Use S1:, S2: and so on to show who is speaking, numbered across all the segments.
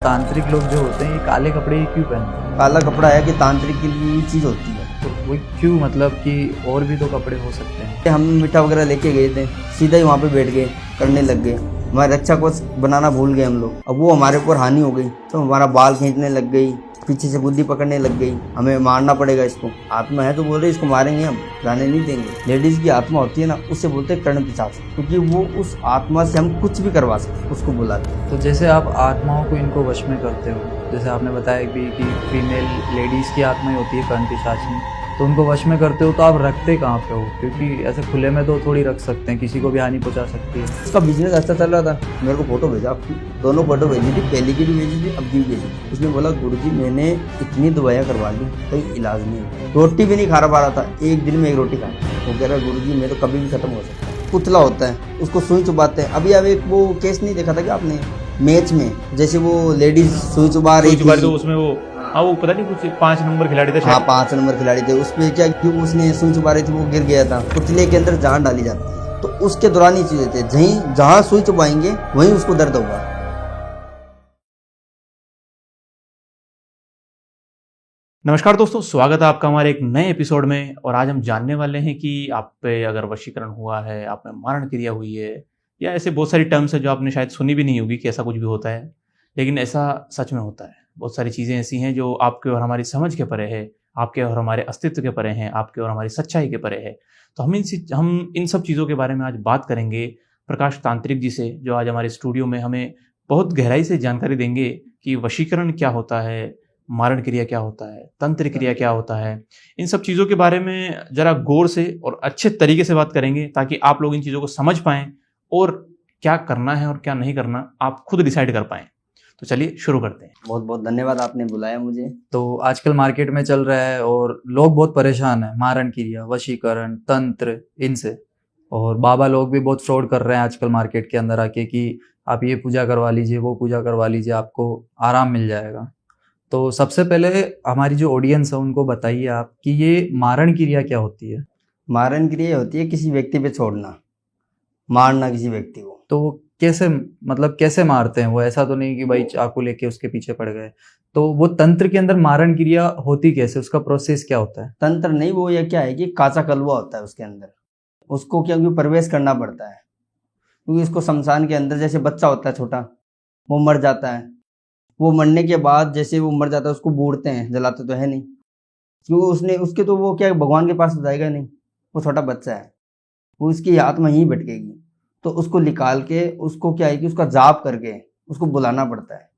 S1: तांत्रिक लोग जो होते हैं ये काले कपड़े ही क्यों पहनते हैं?
S2: काला कपड़ा है कि तांत्रिक के लिए ये चीज़ होती है।
S1: तो वो क्यों, मतलब कि और भी तो कपड़े हो सकते हैं।
S2: हम मीठा वगैरह लेके गए थे, सीधा ही वहाँ पे बैठ गए, करने लग गए। हमारे रक्षा कवच बनाना भूल गए हम लोग। अब वो हमारे ऊपर हानि हो गई तो हमारा बाल खींचने लग गई, पीछे से बुद्धि पकड़ने लग गई, हमें मारना पड़ेगा इसको। आत्मा है तो बोल रहे इसको मारेंगे, हम जाने नहीं देंगे। लेडीज की आत्मा होती है ना, उससे बोलते हैं कर्ण पिशाच, क्योंकि वो उस आत्मा से हम कुछ भी करवा सकते, उसको बुलाते हैं।
S1: तो जैसे आप आत्माओं को इनको वश में करते हो, जैसे आपने बताया भी कि फीमेल लेडीज़ की आत्मा ही होती है कर्ण पिशाचिनी, तो उनको वश में करते हो तो आप रखते कहाँ पे हो? क्योंकि ऐसे खुले में तो थोड़ी रख सकते हैं, किसी को भी हानि पहुँचा सकती है।
S2: उसका बिजनेस अच्छा चल रहा था, मेरे को फोटो भेजा, आपकी दोनों फोटो भेजी थी, पहले की भी भेजी थी, अब की भी भेजी। उसने बोला गुरुजी मैंने इतनी दवाइयाँ करवा ली, कोई इलाज नहीं है, रोटी भी नहीं खा पा रहा था, एक दिन में एक रोटी खाई। वो कह रहा गुरुजी मैं तो कभी भी खत्म हो सकता है। पुतला होता है, उसको सुई चुबाते हैं। अभी अब एक वो केस नहीं देखा था क्या आपने मैच में, जैसे वो लेडीज सुई चुबा रही थी,
S3: तो उसमें वो वो पता नहीं कुछ 5 नंबर खिलाड़ी थे
S2: हाँ 5 नंबर खिलाड़ी थे, उसमें क्या कि उसने सुई चुबा रही थी, वो गिर गया था। पुतले के अंदर जान डाली जाती है, तो उसके दौरान ये चीजें थे, जहाँ सुई चुबाएंगे वहीं उसको दर्द होगा।
S3: नमस्कार दोस्तों, स्वागत है आपका हमारे एक नए एपिसोड में। और आज हम जानने वाले हैं कि आप पे अगर वशीकरण हुआ है, आप में मारण क्रिया हुई है, या ऐसे बहुत सारी टर्म्स है जो आपने शायद सुनी भी नहीं होगी कि ऐसा कुछ भी होता है, लेकिन ऐसा सच में होता है। बहुत सारी चीज़ें ऐसी हैं जो आपके और हमारी समझ के परे है, आपके और हमारे अस्तित्व के परे हैं, आपके और हमारी सच्चाई के परे है। तो हम इन सब चीज़ों के बारे में आज बात करेंगे प्रकाश तांत्रिक जी से, जो आज हमारे स्टूडियो में हमें बहुत गहराई से जानकारी देंगे कि वशीकरण क्या होता है, मारण क्रिया क्या होता है, तंत्र क्रिया क्या होता है। इन सब चीज़ों के बारे में ज़रा गौर से और अच्छे तरीके से बात करेंगे, ताकि आप लोग इन चीज़ों को समझ पाएँ और क्या करना है और क्या नहीं करना आप खुद डिसाइड कर पाएँ। तो चलिए शुरू करते हैं।
S2: बहुत बहुत धन्यवाद आपने बुलाया मुझे।
S1: तो आजकल मार्केट में चल रहा है और लोग बहुत परेशान है मारण क्रिया, वशीकरण, तंत्र, इनसे। और बाबा लोग भी बहुत फ्रॉड कर रहे हैं आजकल मार्केट के अंदर आके कि आप ये पूजा करवा लीजिए, वो पूजा करवा लीजिए, आपको आराम मिल जाएगा। तो सबसे पहले हमारी जो ऑडियंस है उनको बताइए आप कि ये मारण क्रिया क्या होती है।
S2: मारण क्रिया होती है किसी व्यक्ति पे छोड़ना, मारना किसी व्यक्ति को।
S1: तो कैसे, मतलब कैसे मारते हैं वो? ऐसा तो नहीं कि भाई चाकू लेके उसके पीछे पड़ गए। तो वो तंत्र के अंदर मारण क्रिया होती कैसे, उसका प्रोसेस क्या होता है?
S2: तंत्र नहीं, वो ये क्या है कि काचा कलवा होता है उसके अंदर, उसको क्योंकि प्रवेश करना पड़ता है, क्योंकि उसको शमशान के अंदर, जैसे बच्चा होता है छोटा, वो मर जाता है, वो मरने के बाद जैसे वो मर जाता है उसको बूढ़ते हैं, जलाते तो है नहीं, क्योंकि उसने उसके तो वो क्या भगवान के पास तो जाएगा नहीं, वो छोटा बच्चा है, वो उसकी आत्मा ही भटकेगी। तो उसको निकाल के उसको क्या है कि उसका जाप करके उसको बुलाना पड़ता है।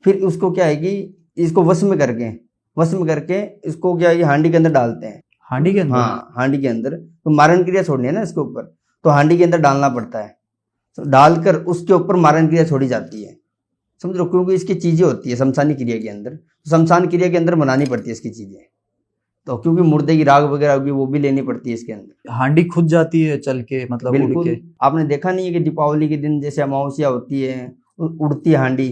S2: फिर उसको क्या है कि इसको वश में करके इसको क्या है कि हांडी के अंदर डालते हैं।
S1: हांडी के अंदर?
S2: हाँ हांडी के अंदर, तो मारण क्रिया छोड़नी है ना इसके ऊपर, तो हांडी के अंदर डालना पड़ता है। तो डालकर उसके ऊपर मारण क्रिया छोड़ी जाती है, समझ लो, क्योंकि इसकी चीजें होती है शमशानी क्रिया के अंदर, शमशान क्रिया के अंदर बनानी पड़ती है इसकी चीजें। तो क्योंकि मुर्दे की राग वगैरह होगी वो भी लेनी पड़ती है इसके अंदर।
S1: हांडी खुद जाती है चल के, मतलब उड़
S2: बिल्कुल,
S1: के?
S2: आपने देखा नहीं है कि दीपावली के दिन जैसे अमावस्या होती है, उड़ती है हांडी,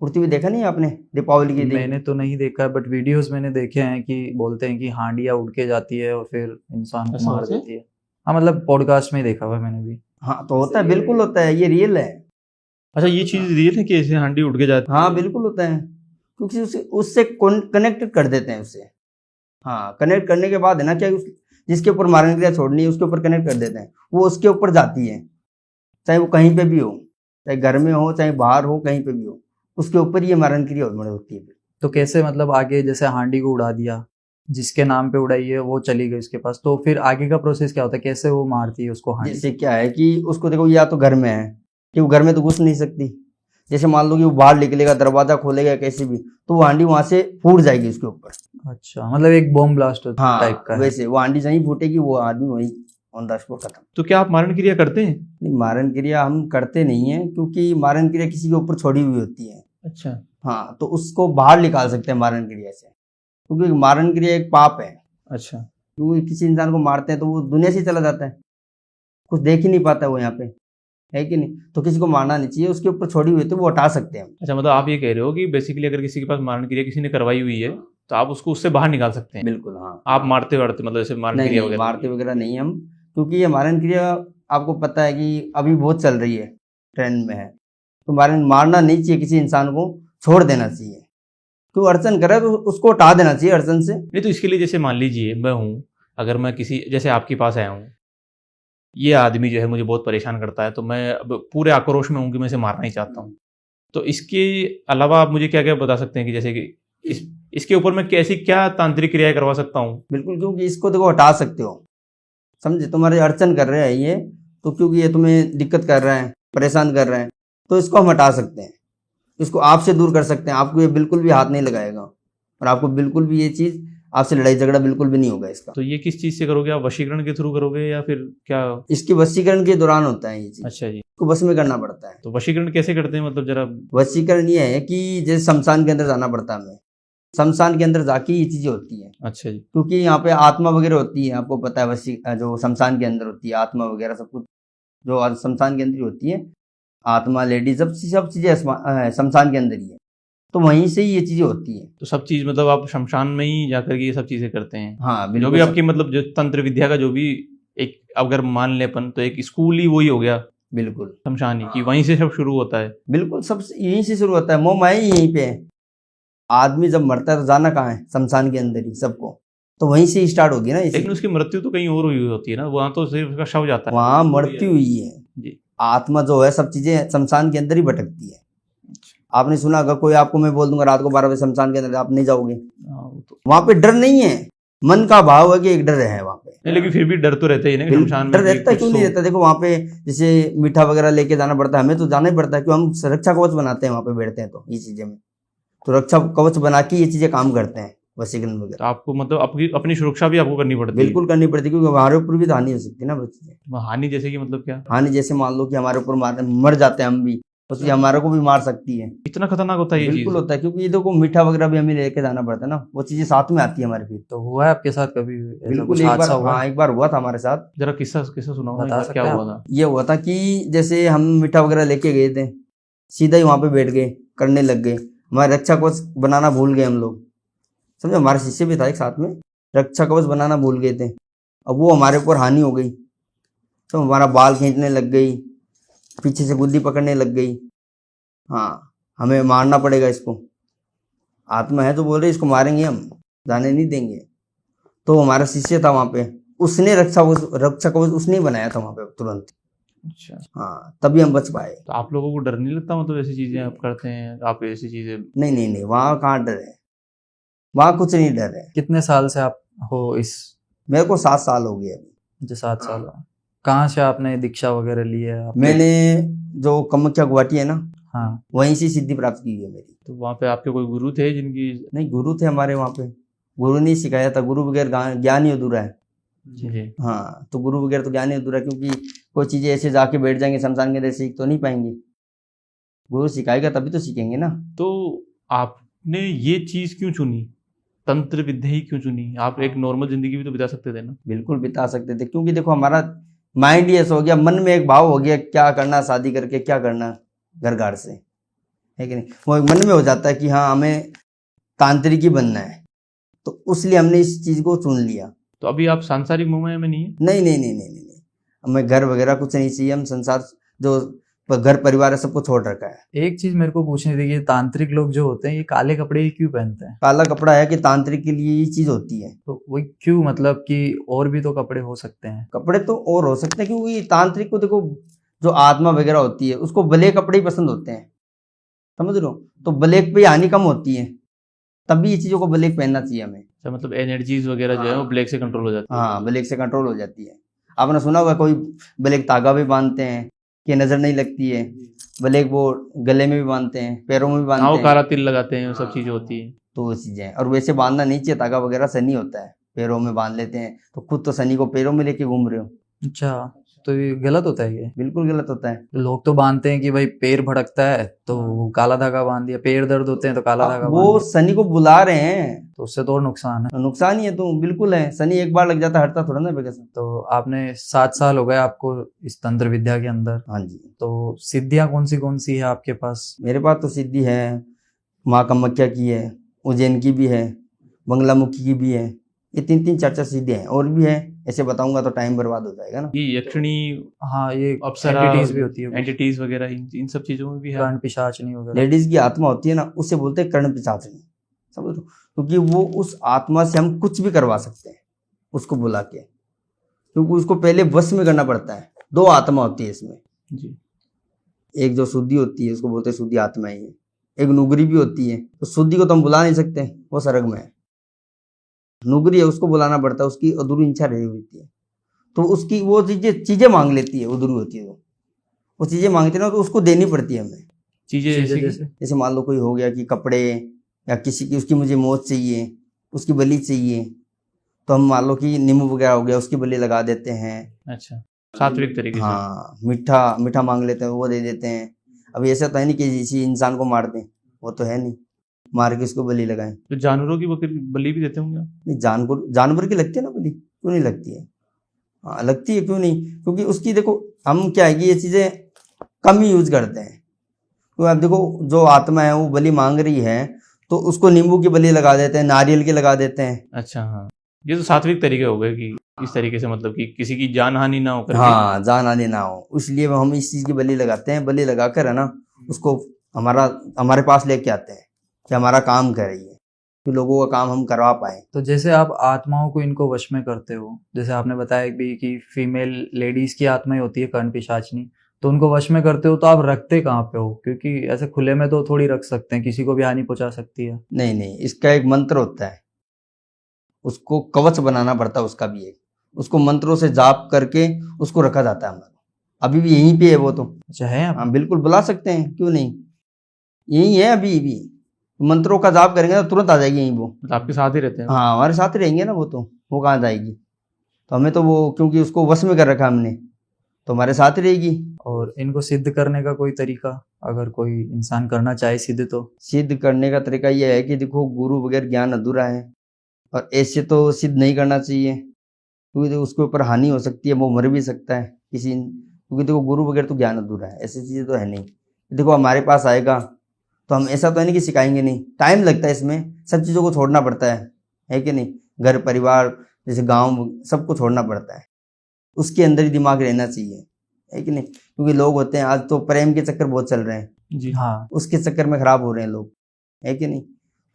S2: उड़ती हुई देखा नहीं है आपने दीपावली के दिन?
S1: मैंने तो नहीं देखा, बट वीडियोस मैंने देखे हैं कि बोलते हैं कि हांडिया उड़ के जाती है और फिर इंसान को मार देती है। हाँ, मतलब पॉडकास्ट में देखा हुआ मैंने भी।
S2: हाँ तो होता है, बिल्कुल होता है, ये रियल है।
S3: अच्छा, ये चीज़ रियल है कि ऐसे हांडी उड़ के जाती है?
S2: हाँ बिल्कुल होता है, क्योंकि उससे कनेक्ट कर देते हैं उससे। हाँ, कनेक्ट करने के बाद है ना क्या, जिसके ऊपर मारण क्रिया छोड़नी है उसके ऊपर कनेक्ट कर देते हैं, वो उसके ऊपर जाती है, चाहे वो कहीं पे भी हो, चाहे घर में हो चाहे बाहर हो, कहीं पे भी हो, उसके ऊपर ये मारण क्रिया होती है।
S1: तो कैसे, मतलब आगे जैसे हांडी को उड़ा दिया, जिसके नाम पे उड़ाई है वो चली गई उसके पास, तो फिर आगे का प्रोसेस क्या होता है, कैसे वो मारती है उसको हांडी?
S2: जैसे क्या है कि उसको देखो, या तो घर में है कि वो घर में तो घुस नहीं सकती, जैसे मान लो कि वो बाहर निकलेगा, दरवाजा खोलेगा कैसे भी, तो वो हांडी वहां से फूट जाएगी उसके ऊपर।
S1: अच्छा, मतलब एक बॉम्ब ब्लास्ट
S2: हाँ
S1: टाइप का है।
S2: वैसे वो हांडी जहीं फूटेगी, वो आदमी वहीं ऑन द स्पॉट खत्म।
S3: तो क्या आप मारण क्रिया करते हैं?
S2: नहीं, मारण क्रिया हम करते नहीं है, क्योंकि मारण क्रिया किसी के ऊपर छोड़ी हुई होती है।
S3: अच्छा।
S2: हाँ, तो उसको बाहर निकाल सकते हैं मारण क्रिया से, क्योंकि मारण क्रिया एक पाप है।
S3: अच्छा।
S2: क्योंकि किसी इंसान को मारते हैं तो वो दुनिया से चला जाता है, कुछ देख ही नहीं पाता वो यहाँ पे, है कि नहीं? तो किसी को मारना नहीं चाहिए, उसके ऊपर छोड़ी हुई है तो वो हटा सकते हैं हम।
S3: अच्छा, मतलब आप ये कह रहे हो कि बेसिकली अगर किसी के पास मारण क्रिया किसी ने करवाई हुई है तो आप उसको उससे बाहर निकाल सकते हैं?
S2: बिल्कुल हाँ।
S3: आप मारते मतलब जैसे मारण
S2: नहीं
S3: क्रिया
S2: नहीं,
S3: वगैरह?
S2: मारते वगैरह नहीं हम, क्योंकि ये मारण क्रिया आपको पता है कि अभी बहुत चल रही है, ट्रेंड में है, तो मारना नहीं चाहिए किसी इंसान को, छोड़ देना चाहिए। कोई अड़चन करे तो उसको हटा देना चाहिए अड़चन से।
S3: नहीं तो इसके लिए जैसे मान लीजिए मैं हूँ, अगर मैं किसी जैसे आपके पास आया हूँ, ये आदमी जो है मुझे बहुत परेशान करता है, तो मैं अब पूरे आक्रोश में हूँ कि मैं इसे मारना ही चाहता हूँ। तो इसके अलावा आप मुझे क्या क्या बता सकते हैं कि जैसे कि इसके ऊपर मैं कैसी क्या तांत्रिक क्रियाएं करवा सकता हूँ?
S2: बिल्कुल, क्योंकि इसको देखो हटा सकते हो, समझे, तुम्हारे अड़चन कर रहे हैं ये, तो क्योंकि ये तुम्हें दिक्कत कर रहा है, परेशान कर रहा है, तो इसको हम हटा सकते हैं, इसको आपसे दूर कर सकते हैं। आपको ये बिल्कुल भी हाथ नहीं लगाएगा और आपको बिल्कुल भी ये चीज़, आपसे लड़ाई झगड़ा बिल्कुल भी नहीं होगा इसका।
S3: तो ये किस चीज़ से करोगे आप? वशीकरण के थ्रू करोगे या फिर क्या?
S2: इसके वशीकरण के दौरान होता है ये चीज़।
S3: अच्छा जी।
S2: इसको बस में करना पड़ता है।
S3: तो वशीकरण कैसे करते हैं, मतलब जरा?
S2: वशीकरण ये है कि जैसे शमशान के अंदर जाना पड़ता है हमें, शमशान के अंदर जाके ये चीज़ें होती है।
S3: अच्छा जी।
S2: क्योंकि यहाँ पे आत्मा वगैरह होती है, आपको पता है, जो शमशान के अंदर होती है आत्मा वगैरह सब कुछ, जो शमशान के अंदर ही होती है, आत्मा, लेडीज, सब चीज़ें शमशान के अंदर ही है, तो वहीं से ही ये चीज़ें होती है।
S3: तो सब चीज़ मतलब आप शमशान में ही जाकर के ये सब चीज़ें करते हैं?
S2: हाँ
S3: जो
S2: बिल्कुल।
S3: भी आपकी मतलब जो तंत्र विद्या का जो भी एक अगर मान ले अपन, तो एक स्कूल ही वही हो गया
S2: बिल्कुल
S3: शमशान ही, कि वहीं से सब शुरू होता है।
S2: बिल्कुल, सब यहीं से शुरू होता है। मोह माया ही यहीं पे है। आदमी जब मरता है तो जाना कहाँ है? शमशान के अंदर ही सबको, तो वहीं से ही स्टार्ट होगी ना।
S3: लेकिन उसकी मृत्यु तो कहीं और हुई होती है ना, वहाँ तो सिर्फ उसका शव जाता है।
S2: वहाँ मृत्यु हुई है
S3: जी।
S2: आत्मा जो है सब चीजें शमशान के अंदर ही भटकती है। आपने सुना, अगर कोई आपको मैं बोल दूंगा रात को 12 बजे शमशान के अंदर, आप नहीं जाओगे?
S3: तो
S2: वहां पे डर नहीं है, मन का भाव है कि एक डर है वहां पे।
S3: नहीं, लेकिन फिर भी डर तो रहता ही ना शमशान में।
S2: डर रहता है, क्यों नहीं रहता? देखो वहां पे जैसे मीठा वगैरह लेके जाना पड़ता है, हमें तो जाना ही पड़ता है, क्यों? हम रक्षा कवच बनाते हैं वहां पे बैठते हैं, तो ये चीजें में तो रक्षा कवच बना के ये चीजें काम करते हैं, वशीकरण वगैरह।
S3: तो आपको मतलब अपनी सुरक्षा भी आपको करनी पड़ती है?
S2: बिल्कुल करनी पड़ती है, क्योंकि हमारे ऊपर भी तो हानि हो सकती है ना बच्चे।
S3: हानि जैसे कि मतलब क्या?
S2: हानि जैसे मान लो कि हमारे ऊपर मर जाते हैं हम भी, तो ये हमारे को भी मार सकती है।
S3: इतना खतरनाक होता है ये चीज?
S2: बिल्कुल होता है, क्योंकि ये देखो मीठा वगैरह भी हमें लेके जाना पड़ता है ना, वो चीजें साथ में आती है हमारे फिर।
S1: तो हुआ है आपके साथ कभी ऐसा
S2: बिल्कुल,
S1: कुछ
S2: एक बार,
S1: हादसा हुआ?
S2: हाँ, एक बार हुआ था हमारे साथ।
S3: जरा किस्सा सुनाओ,
S1: बता सकते
S3: क्या
S1: हैं
S3: हुआ
S1: आप?
S3: था?
S2: ये हुआ था कि जैसे हम मीठा वगैरह लेके गए थे, सीधा ही वहां पे बैठ गए, करने लग गए। हमारे रक्षा कवच बनाना भूल गए हम लोग, समझे। हमारे शिष्य भी था एक साथ में, रक्षा कवच बनाना भूल गए थे। अब वो हमारे ऊपर हानि हो गई, तो हमारा बाल खींचने लग गई, पीछे से गुद्दी पकड़ने लग गई। हाँ, हमें मारना पड़ेगा इसको, आत्मा है तो बोल रहे इसको मारेंगे, हम जाने नहीं देंगे। तो हमारा शिष्य था वहां पे, उसने रक्षा कवच उसने ही बनाया था वहां पे तुरंत।
S3: अच्छा।
S2: हाँ, तभी हम बच पाए।
S3: तो आप लोगों को डर नहीं लगता, मतलब ऐसी चीजें आप करते हैं, आप ऐसी चीजें?
S2: नहीं नहीं नहीं, वहाँ कहाँ डर है, वहाँ कुछ नहीं डर है।
S1: कितने साल से आप हो इस?
S2: मेरे को 7 साल हो गए अभी।
S1: जो 7 साल हुआ। कहाँ से आपने दीक्षा वगैरह ली है आपके?
S2: मैंने जो कामाख्या गुवाहाटी है ना,
S1: हाँ।
S2: वहीं से सिद्धि प्राप्त की है मेरी।
S3: तो वहाँ पे आपके कोई गुरु थे जिनकी?
S2: नहीं, गुरु थे हमारे वहाँ पे, गुरु ने सिखाया था। गुरु बगैर ज्ञान ही अधूरा है।
S3: जी।
S2: हाँ, तो गुरु बगैर तो ज्ञान ही अधूरा है, क्योंकि कोई चीजें ऐसे जाके बैठ जाएंगे शमशान के अंदर, सीख तो नहीं पाएंगे। गुरु सिखाएगा तभी तो सीखेंगे ना।
S3: तो आपने ये चीज क्यों चुनी, तंत्र विद्या ही क्यों चुनी? आप एक नॉर्मल जिंदगी भी तो बिता सकते थे ना?
S2: बिल्कुल बिता सकते थे, क्योंकि देखो हमारा माइंड ही ऐसा हो गया, मन में एक भाव हो गया, क्या करना शादी करके, क्या करना घर घर से, है कि नहीं? वो मन में हो जाता है कि हाँ हमें तांत्रिक ही बनना है, तो उसलिए हमने इस चीज को चुन लिया।
S3: तो अभी आप सांसारिक मोह में नहीं है?
S2: नहीं नहीं नहीं नहीं नहीं, हमें घर वगैरह कुछ नहीं चाहिए। हम संसार, जो घर परिवार है, सबको छोड़ रखा है।
S1: एक चीज मेरे को पूछनी थी कि तांत्रिक लोग जो होते हैं ये काले कपड़े ही क्यों पहनते हैं?
S2: काला कपड़ा है कि तांत्रिक के लिए ये चीज होती है।
S1: तो वही क्यों, मतलब कि और भी तो कपड़े हो सकते हैं।
S2: कपड़े तो और हो सकते हैं, क्योंकि तांत्रिक को देखो, जो आत्मा वगैरह होती है उसको ब्लैक कपड़े ही पसंद होते हैं, समझ रहे हो? तो ब्लैक पे हानि कम होती है, तभी ये चीजों को ब्लैक पहनना चाहिए हमें।
S3: अच्छा, मतलब एनर्जीज वगैरह जो है वो ब्लैक से कंट्रोल हो जाती है?
S2: हाँ, ब्लैक से कंट्रोल हो जाती है। आपने सुना होगा कोई ब्लैक धागा भी बांधते हैं कि नजर नहीं लगती है, ब्लैक वो गले में भी बांधते हैं, पैरों में भी बांधते
S3: हाँ, वो
S2: हैं।
S3: काला तिल लगाते हैं, वो सब चीजें होती है।
S2: तो वो चीजें, और वैसे बांधना नहीं चाहिए, धागा वगैरह शनि होता है, पैरों में बांध लेते हैं, तो खुद तो शनि को पैरों में लेके घूम रहे हो।
S1: अच्छा, तो ये गलत होता है ये?
S2: बिल्कुल गलत होता है।
S1: लोग तो बांधते हैं कि भाई पैर भड़कता है तो वो काला धागा बांध दिया, पैर दर्द होते हैं तो काला धागा
S2: वो
S1: बांध दिया,
S2: शनि को बुला रहे हैं,
S1: तो उससे तो और नुकसान है।
S2: नुकसान ही है। तो बिल्कुल है, शनि एक बार लग जाता है, हटता थोड़ा ना बेटा।
S1: तो आपने 7 साल हो गए आपको इस तंत्र विद्या के अंदर।
S2: हाँ जी।
S1: तो सिद्धियां कौन सी है आपके पास?
S2: मेरे पास तो सिद्धि है, माँ कामाख्या की है, उज्जैन की भी है, बंगलामुखी की भी है। ये 3 4 सिद्धियाँ हैं, और भी है, ऐसे बताऊंगा तो टाइम बर्बाद हो जाएगा ना।
S3: ये यक्षिणी,
S1: हाँ, ये
S3: अप्सरा,
S1: एंटिटीज भी होती है,
S3: एंटिटीज वगैरह इन सब चीजों में भी है।
S1: कर्ण पिशाचनी वगैरह।
S2: लेडीज की आत्मा होती है ना, उससे बोलते हैं कर्ण पिशाचनी, समझ लो, क्योंकि वो उस आत्मा से हम कुछ भी करवा सकते हैं उसको बुला के, क्योंकि उसको पहले वश में करना पड़ता है। दो आत्मा होती है इसमें,
S3: जी।
S2: एक जो शुद्धि होती है उसको बोलते हैं शुद्धि आत्मा ही है, एक नुगरी भी होती है। तो शुद्धि को तो हम बुला नहीं सकते, वो स्वर्ग में है। नुगरी है, उसको बुलाना पड़ता है, उसकी अधूरी इच्छा रही होती है, तो उसकी वो चीजें मांग लेती है, अधूरी होती है वो चीजें मांगती है ना, तो उसको देनी पड़ती है हमें।
S3: चीजें जैसे
S2: जैसे मान लो कोई हो गया कि कपड़े या किसी की, उसकी मुझे मौत चाहिए, उसकी बलि चाहिए, तो हम मान लो कि नींबू वगैरह हो गया, उसकी बलि लगा देते हैं।
S3: अच्छा, सात्विक तरीके से।
S2: हाँ, मीठा मांग लेते हैं, वो दे देते हैं। अब ऐसा तो है नहीं कि किसी इंसान को मार दें, वो तो है नहीं, मार के उसको बलि लगाएं।
S3: तो जानवरों की बलि भी देते होंगे आप?
S2: नहीं, जानवर की लगती है ना बलि, क्यों नहीं लगती है? हाँ लगती है, क्यों नहीं, क्योंकि उसकी देखो, हम क्या है कि ये चीजें कम ही यूज करते हैं। तो आप देखो, जो आत्मा है वो बलि मांग रही है, तो उसको नींबू की बलि लगा देते हैं, नारियल की लगा देते हैं।
S3: अच्छा, हाँ, ये तो सात्विक तरीके हो गए कि इस तरीके से, मतलब कि किसी की जान हानि ना हो करके।
S2: हाँ, जान आने ना हो, इसलिए हम इस चीज की बलि लगाते हैं। बलि लगाकर है ना, उसको हमारे पास लेके आते हैं कि हमारा काम कर रही है, कि लोगों का काम हम करवा पाए।
S1: तो जैसे आप आत्माओं को इनको वश में करते हो, जैसे आपने बताया भी कि फीमेल लेडीज की आत्माएं होती है कर्ण पिशाचनी, तो उनको वश में करते हो, तो आप रखते कहाँ पे हो? क्योंकि ऐसे खुले में तो थोड़ी रख सकते हैं, किसी को भी हानि पहुंचा सकती है।
S2: नहीं, इसका एक मंत्र होता है, उसको कवच बनाना पड़ता है, उसका भी एक, उसको मंत्रों से जाप करके उसको रखा जाता है हमारा। अभी भी यहीं पे है वो तो।
S1: अच्छा, है आप?
S2: हाँ बिल्कुल, बुला सकते हैं, क्यों नहीं, यही है अभी भी। मंत्रों का जाप करेंगे तो तुरंत आ जाएगी यहीं वो।
S3: मतलब आपके साथ ही रहते हैं?
S2: हाँ, हमारे साथ ही रहेंगे ना, वो कहाँ जाएगी? तो हमें तो वो, क्योंकि उसको वश में कर रखा हमने, तो हमारे साथ ही रहेगी।
S1: और इनको सिद्ध करने का कोई तरीका, अगर कोई इंसान करना चाहे सिद्ध, तो?
S2: सिद्ध करने का तरीका यह है कि देखो, गुरु बगैर ज्ञान अधूरा है, और ऐसे तो सिद्ध नहीं करना चाहिए, क्योंकि देखो उसके ऊपर हानि हो सकती है, वो मर भी सकता है क्योंकि देखो गुरु बगैर तो ज्ञान अधूरा है, ऐसी चीजें तो है नहीं। देखो हमारे पास आएगा तो हम ऐसा तो है नहीं कि सिखाएंगे नहीं, टाइम लगता है इसमें, सब चीज़ों को छोड़ना पड़ता है कि नहीं? घर परिवार जैसे गांव सबको छोड़ना पड़ता है, उसके अंदर ही दिमाग रहना चाहिए, है कि नहीं? क्योंकि लोग होते हैं, आज तो प्रेम के चक्कर बहुत चल रहे हैं
S3: जी।
S1: हाँ,
S2: उसके चक्कर में खराब हो रहे हैं लोग, है कि नहीं?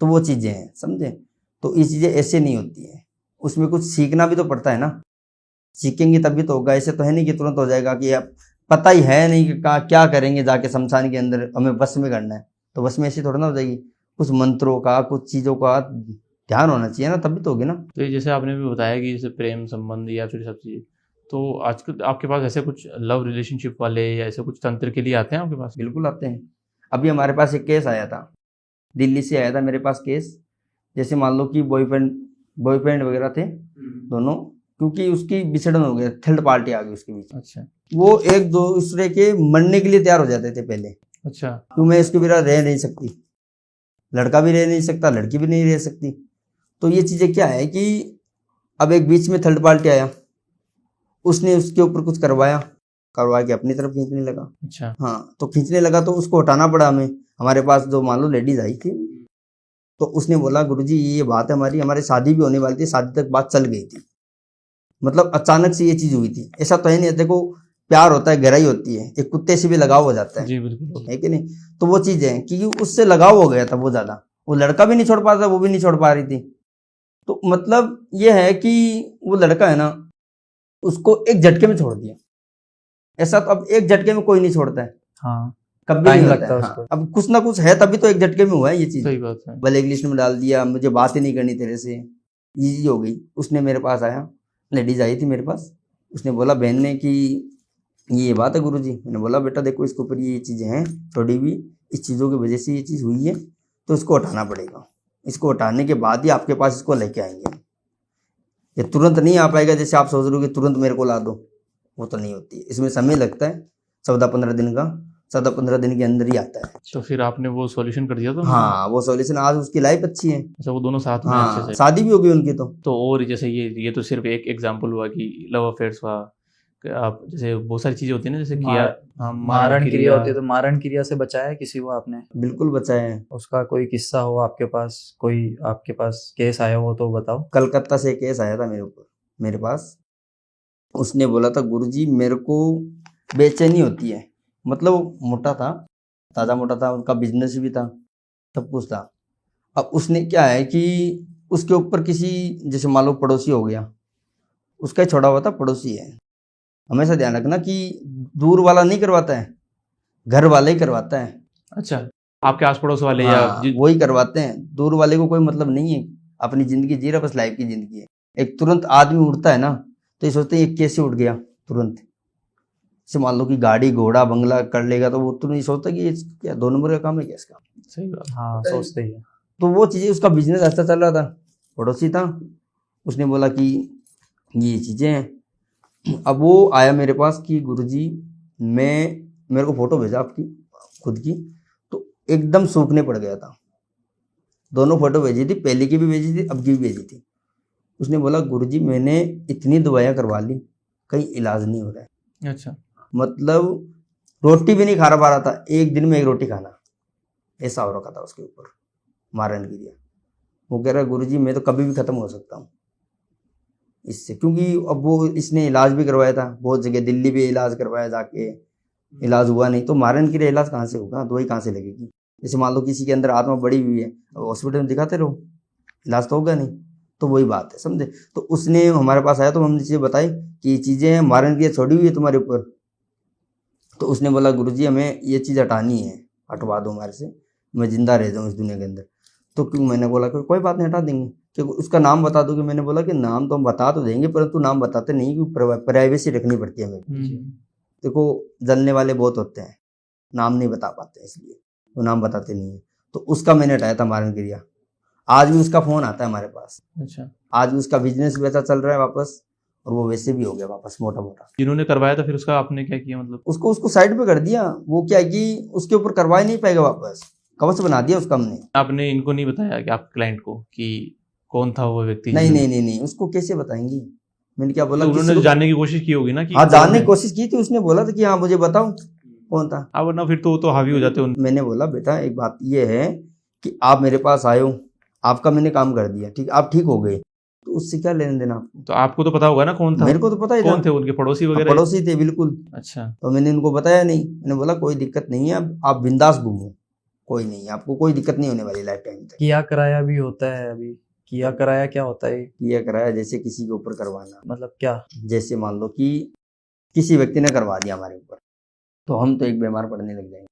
S2: तो वो चीज़ें हैं, समझे? तो ये चीज़ें ऐसे नहीं होती हैं, उसमें कुछ सीखना भी तो पड़ता है ना, सीखेंगे तभी तो होगा। ऐसे तो है नहीं कि तुरंत हो जाएगा, कि अब पता ही है नहीं कि क्या करेंगे जाके शमशान के अंदर, हमें बस में करना है, तो बस में ऐसे थोड़ा ना हो जाएगी। कुछ मंत्रों का, कुछ चीज़ों का ध्यान होना चाहिए ना, तभी तो होगी ना।
S3: तो जैसे आपने भी बताया कि जैसे प्रेम संबंध या फिर सब चीज़ें, तो आजकल आपके पास ऐसे कुछ लव रिलेशनशिप वाले या ऐसे कुछ तंत्र के लिए आते हैं आपके पास?
S2: बिल्कुल आते हैं। अभी हमारे पास एक केस आया था, दिल्ली से आया था मेरे पास केस। जैसे मान लो कि बॉयफ्रेंड वगैरह थे दोनों, क्योंकि उसकी विछड़न हो गया, थर्ड पार्टी आ गई उसके बीच।
S3: अच्छा
S2: वो एक दूसरे के मरने के लिए तैयार हो जाते थे पहले,
S3: अच्छा।
S2: क्यों मैं इसके बिना रह नहीं सकती, लड़का भी रह नहीं सकता, लड़की भी नहीं रह सकती। तो ये चीज़ें क्या है कि अब एक बीच में थर्ड पार्टी आया, उसने उसके ऊपर कुछ करवा के अपनी तरफ खींचने लगा।
S3: अच्छा।
S2: हाँ, तो खींचने लगा तो उसको हटाना पड़ा हमें। हमारे पास जो मान लो लेडीज आई थी, तो उसने बोला, गुरुजी ये बात है हमारी शादी भी होने वाली थी, शादी तक बात चल गई थी, मतलब अचानक से ये चीज हुई थी। ऐसा तो है नहीं, देखो प्यार होता है, गहराई होती है, एक कुत्ते से भी लगाव हो जाता
S3: जी बिल्कुल।
S2: है कि नहीं? तो वो चीज है, क्योंकि उससे लगाव हो गया था बहुत ज्यादा, वो लड़का भी नहीं छोड़ पा रहा था, वो भी नहीं छोड़ पा रही थी। तो मतलब ये है कि वो लड़का है ना, उसको एक झटके में छोड़ दिया। ऐसा तो अब एक झटके में कोई नहीं छोड़ता है,
S1: हाँ,
S2: कभी
S1: टाइम
S2: नहीं
S1: लगता
S2: होता
S1: है
S2: है।
S1: उसको।
S2: हाँ, अब कुछ ना कुछ है तभी तो एक झटके में हुआ है ये चीज।
S3: सही बात है।
S2: ब्लैक लिस्ट में डाल दिया, मुझे बात ही नहीं करनी तेरे से, ये चीज हो गई। उसने मेरे पास आया, लेडीज आई थी मेरे पास, उसने बोला बहन ने कि ये बात है गुरुजी। मैंने बोला बेटा देखो, इसके ऊपर ये चीज़ें हैं थोड़ी भी, इस चीज़ों की वजह से ये चीज़ हुई है, तो इसको हटाना पड़ेगा। इसको हटाने के बाद ही आपके पास इसको लेके आएंगे। ये तुरंत नहीं आ पाएगा, जैसे आप सोच रहे हो कि तुरंत मेरे को ला दो, वो तो नहीं होती है, इसमें समय लगता है 14-15 दिन का, 14-15 दिन के अंदर ही आता है।
S3: तो फिर आपने वो सॉल्यूशन कर दिया? तो
S2: हाँ, वो सॉल्यूशन, आज उसकी लाइफ अच्छी है।
S3: अच्छा, वो दोनों साथ में अच्छे
S2: हाँ,
S3: से?
S2: शादी भी हो गई उनकी
S3: तो और जैसे ये तो सिर्फ एक एग्जांपल हुआ कि लव अफेयर्स हुआ, कि आप जैसे बहुत सारी चीजें होती है ना, जैसे किया
S1: मारण क्रिया होती है, तो मारण क्रिया से बचाया है किसी को आपने?
S2: बिल्कुल बचाए हैं।
S1: उसका कोई किस्सा हो आपके पास, कोई आपके पास केस आया हो तो बताओ।
S2: कलकत्ता से केस आया था मेरे पास, उसने बोला था गुरुजी मेरे को बेचैनी होती है। मतलब वो मोटा था, ताज़ा मोटा था, उनका बिजनेस भी था, सब कुछ था। अब उसने क्या है कि उसके ऊपर किसी, जैसे मान लो पड़ोसी हो गया, उसका ही छोड़ा हुआ था, पड़ोसी है। हमेशा ध्यान रखना कि दूर वाला नहीं करवाता है, घर वाले ही करवाता है।
S3: अच्छा, आपके आस पड़ोस वाले या
S2: हाँ, वही करवाते हैं। दूर वाले को कोई मतलब नहीं है, अपनी जिंदगी जी रहा, बस लाइफ की जिंदगी है। एक तुरंत आदमी उठता है ना, तो ये सोचते हैं ये कैसे उठ गया तुरंत। जैसे मान लो कि गाड़ी घोड़ा बंगला कर लेगा, तो वो तुरंत ये सोचता है कि ये क्या 2 नंबर का काम है क्या इसका।
S3: सही बात।
S1: हाँ, सोचते ही है।
S2: तो वो चीज़ें, उसका बिजनेस अच्छा चल रहा था, पड़ोसी था, उसने बोला कि ये चीज़ें हैं। अब वो आया मेरे पास कि गुरुजी मेरे को फोटो भेजा आपकी खुद की, तो एकदम सूखने पड़ गया था। दोनों फोटो भेजी थी, पहले की भी भेजी थी, अब की भी भेजी थी। उसने बोला गुरुजी मैंने इतनी दवाइयाँ करवा ली, कहीं इलाज नहीं हो रहा है।
S3: अच्छा,
S2: मतलब रोटी भी नहीं खा पा रहा था, एक दिन में 1 रोटी खाना, ऐसा हो रखा था उसके ऊपर मारन गिरिया। वो कह रहा गुरुजी मैं तो कभी भी खत्म हो सकता हूँ इससे, क्योंकि अब वो इसने इलाज भी करवाया था बहुत जगह, दिल्ली भी इलाज करवाया जाके, इलाज हुआ नहीं। तो मारन गिरिया इलाज कहाँ से होगा, दवाई कहाँ से लगेगी। जैसे मान लो किसी के अंदर आत्मा बड़ी हुई है, हॉस्पिटल में दिखाते रहो, इलाज तो होगा नहीं। तो वही बात है, समझे। तो उसने हमारे पास आया, तो हमने चीज़ें बताई कि ये चीज़ें मारन गिरिया छोड़ी हुई है तुम्हारे ऊपर। तो उसने बोला गुरुजी हमें ये चीज़ हटानी है, हटवा दो हमारे से, मैं जिंदा रह जाऊँ इस दुनिया के अंदर। तो क्यों, मैंने बोला कि कोई बात नहीं, हटा देंगे, क्योंकि उसका नाम बता दोगे। मैंने बोला कि नाम तो हम बता तो देंगे, परंतु नाम बताते नहीं, क्योंकि प्राइवेसी रखनी पड़ती है हमें। देखो जलने वाले बहुत होते हैं, नाम नहीं बता पाते, इसलिए वो नाम बताते नहीं है। तो उसका मैंने हटाया था मारन गिरिया। आज भी उसका फ़ोन आता है हमारे पास।
S3: अच्छा।
S2: आज भी उसका बिजनेस वैसा चल रहा है वापस, और वो वैसे भी हो गया वापस मोटा मोटा।
S3: जिन्होंने करवाया था फिर उसका आपने क्या किया, मतलब
S2: उसको साइड पे कर दिया। वो क्या है कि उसके ऊपर करवा ही नहीं पाएगा वापस, कवच बना दिया उसका हमने।
S3: आपने इनको नहीं बताया कि आप क्लाइंट को कि कौन था वो व्यक्ति?
S2: नहीं नहीं नहीं नहीं, उसको कैसे बताएंगे। मैंने क्या बोला,
S3: तो उन्होंने जानने की कोशिश की होगी ना कि
S2: हाँ जानने की कोशिश की थी। उसने बोला था कि हाँ मुझे बताओ कौन था।
S3: अब वरना फिर तो वो तो हावी हो जाते उन।
S2: मैंने बोला बेटा एक बात ये है कि आप मेरे पास आए हो, आपका मैंने काम कर दिया, ठीक, आप ठीक हो गए, तो उससे क्या लेना देना आपको।
S3: तो आपको तो पता होगा ना कौन था?
S2: मेरे को तो पता ही था।
S3: कौन थे उनके पड़ोसी वगैरह?
S2: पड़ोसी थे बिल्कुल।
S3: अच्छा।
S2: तो मैंने इनको बताया नहीं, मैंने बोला कोई दिक्कत नहीं है, अब आप बिंदास घूमो, कोई नहीं, आपको कोई दिक्कत नहीं होने वाली लाइफ टाइम तक।
S1: किया कराया भी होता है अभी। किया कराया क्या होता है?
S2: किया कराया जैसे किसी के ऊपर करवाना,
S1: मतलब क्या?
S2: जैसे मान लो कि किसी व्यक्ति ने करवा दिया हमारे ऊपर, तो हम तो एक बीमार पड़ने लग जाएंगे,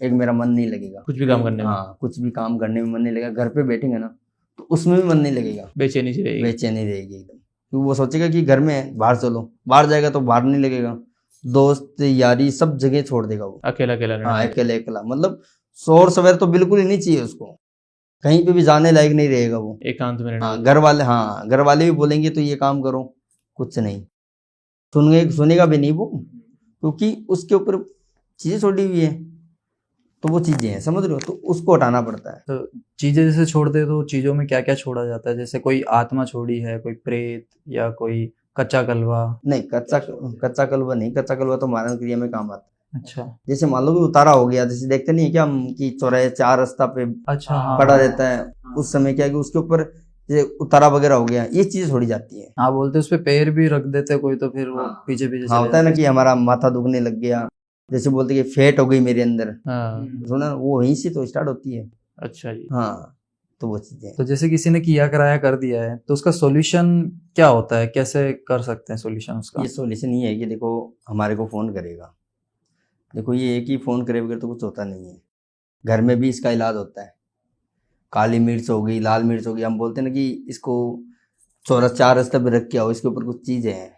S2: एक मेरा मन नहीं लगेगा
S3: कुछ भी काम करने में।
S2: हाँ, कुछ भी काम करने में मन नहीं लगेगा। घर पे बैठेंगे ना तो उसमें भी मन नहीं लगेगा,
S3: बेचैनी सी रहेगी।
S2: बेचैनी रहेगी एकदम। क्योंकि वो सोचेगा कि घर में है, बाहर चलो, बाहर जाएगा तो बाहर नहीं लगेगा, दोस्त यारी सब जगह छोड़ देगा वो।
S3: अकेला अकेला रहना।
S2: हाँ अकेले अकेला, मतलब शोर सवेर तो बिल्कुल ही नहीं चाहिए उसको, कहीं पे भी जाने लायक नहीं रहेगा वो,
S3: एकांत में रहना।
S2: हाँ घर वाले भी बोलेंगे तो ये काम करो, कुछ नहीं सुनेगा भी नहीं वो, क्योंकि उसके ऊपर चीजें छोड़ी हुई है। तो वो चीजें हैं, समझ रहे हो, तो उसको हटाना पड़ता है।
S1: तो चीजें जैसे छोड़ दे तो चीजों में क्या क्या छोड़ा जाता है? जैसे कोई आत्मा छोड़ी है, कोई प्रेत, या कोई कच्चा कलवा?
S2: नहीं, कच्चा कलवा नहीं, कच्चा कलवा तो मारण क्रिया में काम आता है।
S1: अच्छा
S2: जैसे मान लो कि उतारा हो गया, जैसे देखते नहीं है क्या हम कि चौराहे 4 रास्ता पे
S1: अच्छा। हाँ
S2: पड़ा रहता है, उस समय क्या है कि उसके ऊपर जैसे उतारा वगैरह हो गया, ये चीजें छोड़ी जाती है।
S1: हाँ, बोलते उस पे पैर भी रख देते कोई, तो फिर वो
S2: हाँ।
S1: पीछे पीछे
S2: हाँ
S1: चले
S2: होता है ना
S1: जाते
S2: कि हमारा माथा दुखने लग गया, जैसे बोलते कि फेट हो गई मेरे अंदर,
S3: हाँ।
S2: सुना, वो वहीं से तो स्टार्ट होती है।
S3: अच्छा जी।
S2: हाँ, तो वो चीजें।
S1: तो जैसे किसी ने किया कराया कर दिया है, तो उसका सॉल्यूशन क्या होता है? कैसे कर सकते हैं सॉल्यूशन उसका?
S2: ये सॉल्यूशन ये है कि देखो हमारे को फ़ोन करेगा, देखो ये है कि फ़ोन करे बगैर तो कुछ होता नहीं है। घर में भी इसका इलाज होता है, काली मिर्च हो गई, लाल मिर्च हो गई, हम बोलते हैं ना कि इसको चौरस 4 रास्ते पे रख के आओ, इसके ऊपर कुछ चीज़ें हैं,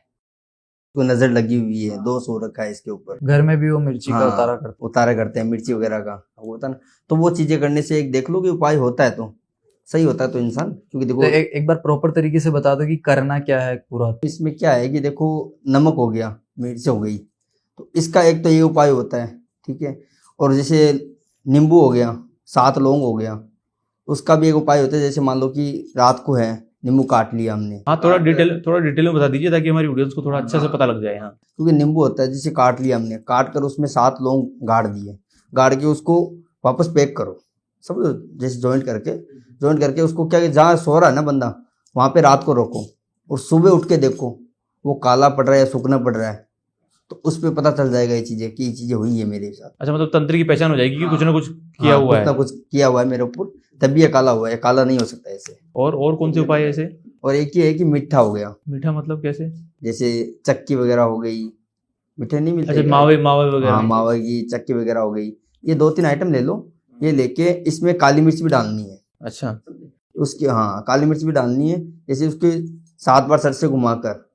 S2: तो नज़र लगी हुई है, दोष हो रखा है इसके ऊपर।
S1: घर में भी वो मिर्ची का
S2: हाँ,
S1: उतारा करते
S2: उतारा करते हैं मिर्ची वगैरह का, वो होता है ना। तो वो चीज़ें करने से एक देख लो कि उपाय होता है तो सही होता है तो इंसान, क्योंकि
S1: हैं।
S2: देखो
S1: तो एक बार प्रॉपर तरीके से बता दो कि करना क्या है पूरा।
S2: इसमें क्या है कि देखो नमक हो गया, मिर्च हो गई, तो इसका एक तो ये उपाय होता है, ठीक है। और जैसे नींबू हो गया, 7 लौंग हो गया, उसका भी एक उपाय होता है। जैसे मान लो कि रात को है, नींबू काट लिया हमने,
S3: हाँ, थोड़ा डिटेल में बता दीजिए ताकि हमारी ऑडियंस को थोड़ा अच्छे से पता लग जाए। हाँ।
S2: क्योंकि नींबू होता है, जैसे काट लिया हमने, काट कर उसमें 7 लौंग गाड़ दिए, गाड़ के उसको वापस पैक करो, समझो, जैसे जॉइंट करके उसको क्या, जहाँ सो रहा है ना बंदा, वहाँ पे रात को रखो, और सुबह उठ के देखो वो काला पड़ रहा है या सूखना पड़ रहा है, तो उस पर पता चल जाएगा ये चीजें कि ये चीजें हुई है मेरे साथ।
S3: अच्छा, मतलब तंत्र की पहचान हो जाएगी कि कुछ ना कुछ किया
S2: हाँ,
S3: हुआ
S2: कुछ ना
S3: है।
S2: कुछ किया हुआ है मेरे ऊपर, तभी ये काला हुआ है, काला नहीं हो सकता ऐसे।
S3: और कौन से उपाय है ऐसे?
S2: और एक ये है कि मीठा हो गया,
S3: मीठा मतलब कैसे?
S2: जैसे चक्की वगैरह हो गई, मीठे नहीं मिलते
S3: अच्छा,
S2: क्या?
S3: मावे वगैरह।
S2: हाँ, मावा की चक्की वगैरह हो गई, ये 2-3 आइटम ले लो। ये लेके इसमें काली मिर्च भी डालनी है
S3: अच्छा,
S2: उसकी, हाँ काली मिर्च भी डालनी है। जैसे उसके 7 बार सर से घुमाकर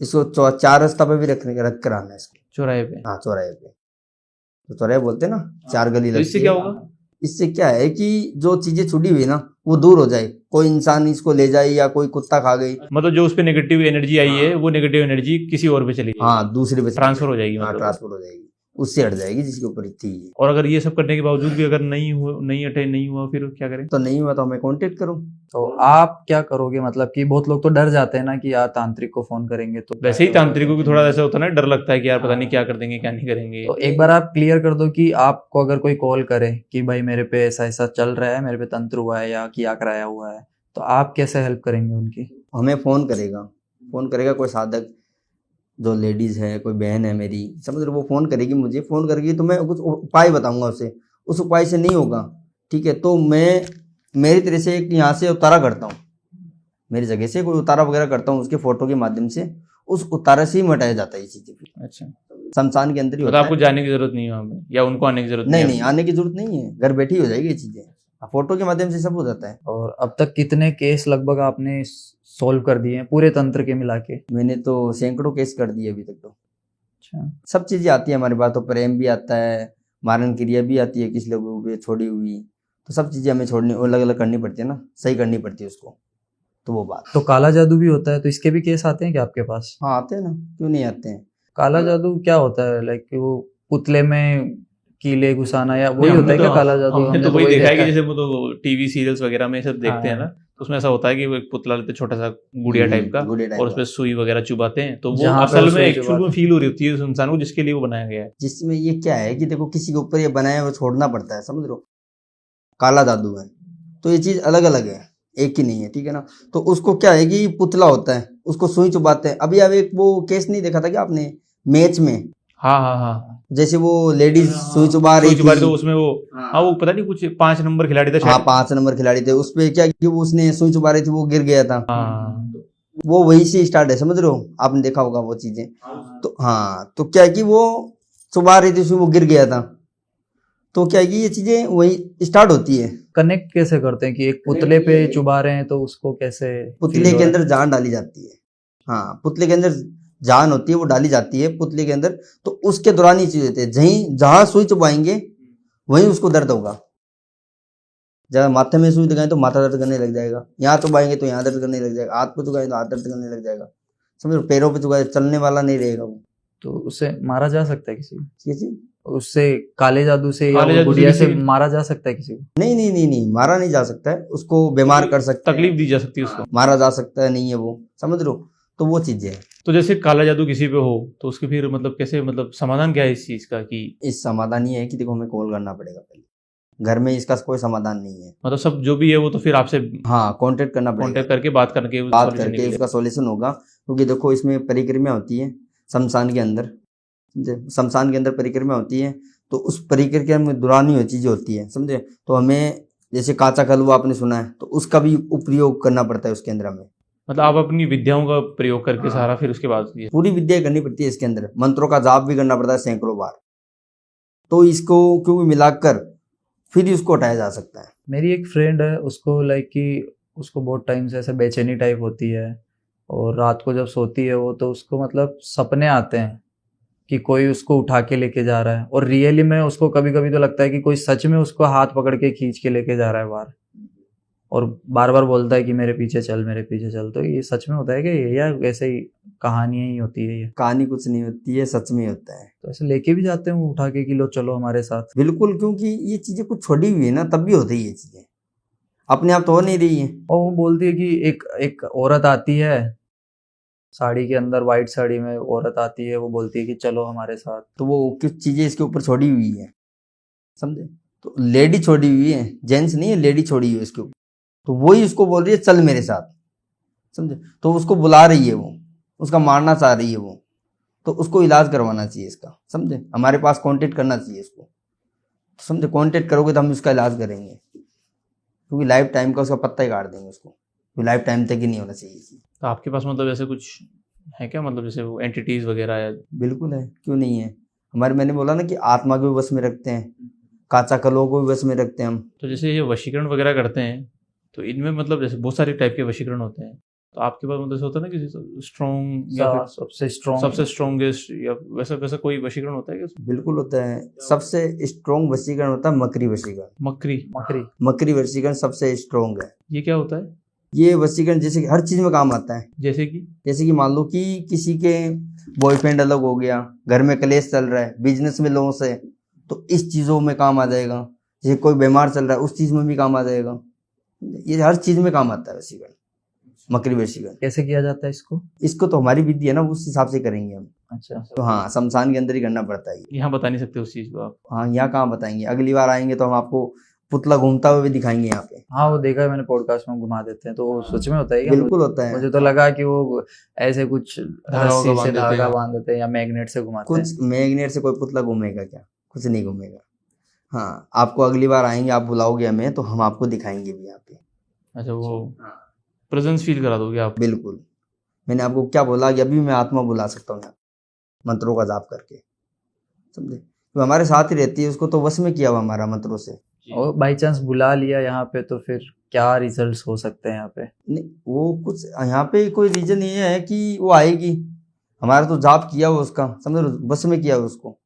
S2: इसको 4 रास्ता पे भी रख कर आना है इसको।
S3: चौराहे पे।
S2: हाँ, चौराहे पे, तो चौराहे बोलते हैं ना, 4 गली
S3: तो
S2: लगती
S3: इससे
S2: है।
S3: क्या होगा?
S2: इससे क्या है कि जो चीजें छुड़ी हुई ना वो दूर हो जाए, कोई इंसान इसको ले जाए या कोई कुत्ता खा गई,
S3: मतलब जो उस पे नेगेटिव एनर्जी आई है वो नेगेटिव एनर्जी किसी और पे चली जाएगी।
S2: हाँ दूसरे पे
S3: ट्रांसफर हो जाएगी
S2: हाँ,
S3: मतलब।
S2: ट्रांसफर हो जाएगी, उससे हट जाएगी जिसके ऊपर थी।
S3: और अगर ये सब करने के बावजूद भी अगर नहीं हुआ फिर क्या करें?
S2: तो नहीं हुआ तो हमें कांटेक्ट करो।
S1: तो आप क्या करोगे? मतलब कि बहुत लोग तो डर जाते हैं ना कि यार तांत्रिक को फोन करेंगे तो
S3: वैसे ही तांत्रिकों को थोड़ा ऐसा होता है ना, डर लगता है कि यार पता नहीं क्या कर देंगे क्या नहीं करेंगे।
S1: तो एक बार आप क्लियर कर दो कि आपको अगर कोई कॉल करे कि भाई मेरे पे ऐसा ऐसा चल रहा है, मेरे पे तंत्र हुआ है या किया कराया हुआ है, तो आप कैसे हेल्प करेंगे उनकी?
S2: हमें फोन करेगा कोई साधक, जो लेडीज है, कोई बहन है मेरी, समझ रहे, वो फोन करेगी मुझे, फोन करेगी तो मैं कुछ उपाय बताऊंगा उसे। उस उपाय से नहीं होगा, ठीक है, तो मैं मेरी तरह से एक यहाँ से उतारा करता हूँ, मेरी जगह से कोई उतारा वगैरह करता हूँ उसके फोटो के माध्यम से, उस उतारे से ही मिटाया जाता है ये चीजें।
S3: अच्छा,
S2: शमशान के अंदर ही
S3: मतलब
S2: होता
S3: आपको
S2: है।
S3: जाने की जरूरत नहीं है वहाँ पे, या उनको आने की जरूरत
S2: नहीं
S3: है?
S2: नहीं, आने की जरूरत नहीं है, घर बैठी हो जाएगी ये चीजें, फोटो के माध्यम से सब हो जाता है।
S1: और अब तक कितने केस लगभग आपने सॉल्व कर दिए हैं पूरे तंत्र के मिला के?
S2: मैंने तो सैकड़ों केस कर दिए अभी तक तो।
S1: अच्छा,
S2: सब चीजें आती है हमारे पास, तो प्रेम भी आता है, मारण क्रिया भी आती है, किसी लोगों पे छोड़ी हुई, तो सब चीजें हमें छोड़नी अलग अलग करनी पड़ती है ना, सही करनी पड़ती है उसको, तो वो बात।
S1: तो काला जादू भी होता है, तो इसके भी केस आते हैं क्या आपके पास?
S2: हाँ आते हैं ना, क्यों नहीं आते हैं।
S1: काला जादू क्या होता है? लाइक वो पुतले में कीले घुसाना या वही
S3: नहीं,
S1: होता है क्या काला जादू?
S3: हमने तो वही देखा है कि
S1: देखा
S3: जैसे वो तो टीवी सीरियल्स वगैरह में सब देखते हैं ना, तो उसमें ऐसा होता है कि वो एक पुतला लेते छोटा सा गुड़िया टाइप का,
S2: गुड़िया टाइप
S3: और
S2: का।
S3: उसमें सुई वगैरह चुबाते हैं, तो वो
S1: जहाँ पे
S3: असल
S1: वो
S3: में
S1: सुई
S3: एक्चुअल
S1: चुबाते
S3: में फील हो रही होती है उस इंसान को जिसके लिए वो बनाया गया है।
S2: जिसमें ये क्या है कि देखो किसी के ऊपर ये बनाया है वो छोड़ना पड़ता है, समझ लो, काला जादू है, तो ये चीज अलग अलग है, एक ही नहीं है, ठीक है ना। तो उसको क्या है कि पुतला होता है, उसको सुई चुबाते हैं। अभी अब एक वो केस नहीं देखा था क्या आपने मैच में?
S3: हाँ हाँ हाँ,
S2: जैसे वो लेडीज सुई चुबा रही
S3: सुई चुबा रही,
S2: थी,
S3: तो उसमें वो हाँ वो पता नहीं कुछ 5 नंबर खिलाड़ी था
S2: हाँ
S3: शायद।
S2: 5 नंबर खिलाड़ी थे, उस पे क्या कि वो उसने सुई चुबा रही थी, वो गिर गया था।
S3: हाँ,
S2: वो वहीं से स्टार्ट है, समझ रहे हो, आपने देखा होगा वो चीजें। तो हाँ, तो क्या है कि वो चुबा रही थी, उसमें वो गिर गया था, तो क्या है कि ये चीजें वही स्टार्ट होती है।
S1: कनेक्ट कैसे करते हैं कि एक पुतले पे चुबा रहे हैं, तो उसको कैसे
S2: पुतले
S1: feel हो
S2: के
S1: रहा है?
S2: अंदर जान डाली जाती है, हाँ पुतले के अंदर जान होती है, वो डाली जाती है पुतले के अंदर, तो उसके दौरान ये चीज होती है, जहां सुई चुबाएंगे वहीं उसको दर्द होगा। जब माथे में सुई लगाएं तो माथा दर्द करने लग जाएगा, यहाँ चुबाएंगे तो यहाँ दर्द करने लग जाएगा, हाथ पे चुबाएंगे तो हाथ दर्द करने लग जाएगा, समझो, पैरों पे चुबाए चलने वाला नहीं रहेगा वो।
S1: तो उससे मारा जा सकता है किसी को?
S2: ये चीज
S1: उससे काले जादू से या
S3: काले
S1: वो
S3: जादू से
S1: गुड़िया से
S3: किसी भी-
S1: मारा जा सकता है किसी को?
S2: नहीं नहीं नहीं नहीं, मारा नहीं जा सकता है, उसको बीमार कर सकते हैं,
S3: तकलीफ दी जा सकती है उसको।
S2: मारा जा सकता है नहीं है वो, समझ लो, तो वो चीजें हैं।
S3: तो जैसे काला जादू किसी पे हो तो उसके फिर मतलब कैसे, मतलब समाधान क्या है इस चीज का? कि
S2: इस समाधान ये है कि देखो हमें कॉल करना पड़ेगा पहले, घर में इसका कोई समाधान नहीं है,
S3: मतलब सब जो भी है वो तो फिर आपसे
S2: हाँ कांटेक्ट करना पड़ेगा,
S3: कांटेक्ट करके बात करके
S2: बात
S3: solution
S2: करके
S3: निकलेगा।
S2: उसका सॉल्यूशन होगा। क्योंकि देखो इसमें परिक्रमा होती है शमशान के अंदर, समझे, शमशान के अंदर परिक्रमा होती है, तो उस परिक्रमा में दुरानी हुई चीजें होती है, समझे, तो हमें जैसे काचा कलवा आपने सुना है, तो उसका भी उपयोग करना पड़ता है उसके अंदर, हमें
S3: मतलब आप अपनी विद्याओं का प्रयोग करके सारा फिर उसके बाद ये
S2: पूरी विद्या करनी पड़ती है इसके अंदर, मंत्रों का जाप भी करना पड़ता है सैकड़ों बार, तो इसको क्यों मिलाकर फिर उसको हटाया जा सकता है।
S1: मेरी एक फ्रेंड है, उसको लाइक कि उसको बहुत टाइम से ऐसे बेचैनी टाइप होती है, और रात को जब सोती है वो, तो उसको मतलब सपने आते हैं कि कोई उसको उठा के लेके जा रहा है, और रियली में उसको कभी कभी तो लगता है कि कोई सच में उसको हाथ पकड़ के खींच के लेके जा रहा है बाहर, और बार बार बोलता है कि मेरे पीछे चल मेरे पीछे चल। तो ये सच में होता है क्या ये, या वैसे ही कहानियां ही होती है ये?
S2: कहानी कुछ नहीं होती है, सच में होता है।
S1: तो ऐसे लेके भी जाते हैं वो उठा के कि लो चलो हमारे साथ?
S2: बिल्कुल, क्योंकि ये चीजें कुछ छोड़ी हुई है ना, तब भी होती है ये चीजें, अपने आप तो हो नहीं रही है।
S1: और वो बोलती है कि एक औरत आती है साड़ी के अंदर, व्हाइट साड़ी में औरत आती है, वो बोलती है कि चलो हमारे साथ।
S2: तो वो कुछ चीजें इसके ऊपर छोड़ी हुई है, समझे, तो लेडी छोड़ी हुई है, जेंट्स नहीं है, लेडी छोड़ी हुई है इसके ऊपर, तो वही उसको बोल रही है चल मेरे साथ, समझे, तो उसको बुला रही है वो, उसका मारना चाह रही है वो, तो उसको इलाज करवाना चाहिए इसका, समझे। हमारे पास कांटेक्ट करना चाहिए इसको, समझे। कांटेक्ट करोगे तो हम इसका इलाज करेंगे, क्योंकि लाइफ टाइम का उसका पत्ता ही काट देंगे उसको, लाइफ टाइम तक ही नहीं होना चाहिए।
S3: तो आपके पास मतलब ऐसे कुछ है क्या, मतलब जैसे वो एंटिटीज वगैरह है?
S2: बिल्कुल है, क्यों नहीं है। हमारे, मैंने बोला ना कि आत्मा को भी वश में रखते हैं, काचा कलों को भी वश में रखते हैं हम।
S3: तो जैसे ये वशीकरण वगैरह करते हैं, तो इनमें मतलब जैसे बहुत सारे टाइप के वशीकरण होते हैं, तो आपके पास मतलब ऐसा होता है ना कि स्ट्रॉन्ग या फिर सबसे स्ट्रॉन्गेस्ट या वैसा वैसा कोई वशीकरण होता है क्या?
S2: बिल्कुल होता है। सबसे स्ट्रोंग वशीकरण होता है मकरी वशीकरण।
S3: मकरी
S2: मकरी वशीकरण सबसे स्ट्रोंग है।
S3: ये क्या होता है?
S2: ये वशीकरण जैसे कि हर चीज में काम आता है।
S3: जैसे कि
S2: मान लो कि किसी के बॉयफ्रेंड अलग हो गया, घर में कलेश चल रहा है, बिजनेस में लॉस है, तो इस चीजों में काम आ जाएगा। जैसे कोई बीमार चल रहा है, उस चीज में भी काम आ जाएगा। ये हर चीज में काम आता है वशीकरण, मकरी वशीकरण।
S1: कैसे किया जाता है इसको?
S2: इसको तो हमारी विधि है ना, उस हिसाब से करेंगे हम।
S1: अच्छा,
S2: तो हाँ, शमशान के अंदर ही करना पड़ता है।
S3: यहाँ बता नहीं सकते उस चीज को आप?
S2: हाँ, यहाँ कहाँ बताएंगे, अगली बार आएंगे तो हम आपको पुतला घूमता हुआ भी दिखाएंगे यहाँ पे।
S1: हाँ वो देखा है मैंने, पॉडकास्ट में घुमा देते हैं, तो वो सच में होता है क्या?
S2: बिल्कुल होता है।
S1: मुझे तो लगा कि वो ऐसे कुछ रस्सी से
S3: बांध देते
S1: धागा
S3: हैं।
S1: बांध देते हैं या मैग्नेट से घुमाते हैं।
S2: कुछ मैग्नेट से कोई पुतला घूमेगा क्या? कुछ नहीं घूमेगा। हाँ, आपको अगली बार आएंगे, आप बुलाओगे हमें, तो हम आपको दिखाएंगे भी यहाँ पे।
S3: अच्छा, वो प्रेजेंस फील करा दोगे आप?
S2: बिल्कुल। मैंने आपको क्या बोला कि अभी मैं आत्मा बुला सकता हूँ यहाँ, मंत्रों का जाप करके, समझे। तो हमारे साथ ही रहती है, उसको तो वश में किया हुआ हमारा मंत्रों से।
S1: और बाई चांस बुला लिया यहाँ पे, तो फिर क्या रिजल्ट्स हो सकते हैं यहाँ पे?
S2: नहीं, वो कुछ यहाँ पे कोई रीजन ये है कि वो आएगी, हमारा तो जाप किया हुआ उसका, समझ लो, बस में किया हुआ उसको,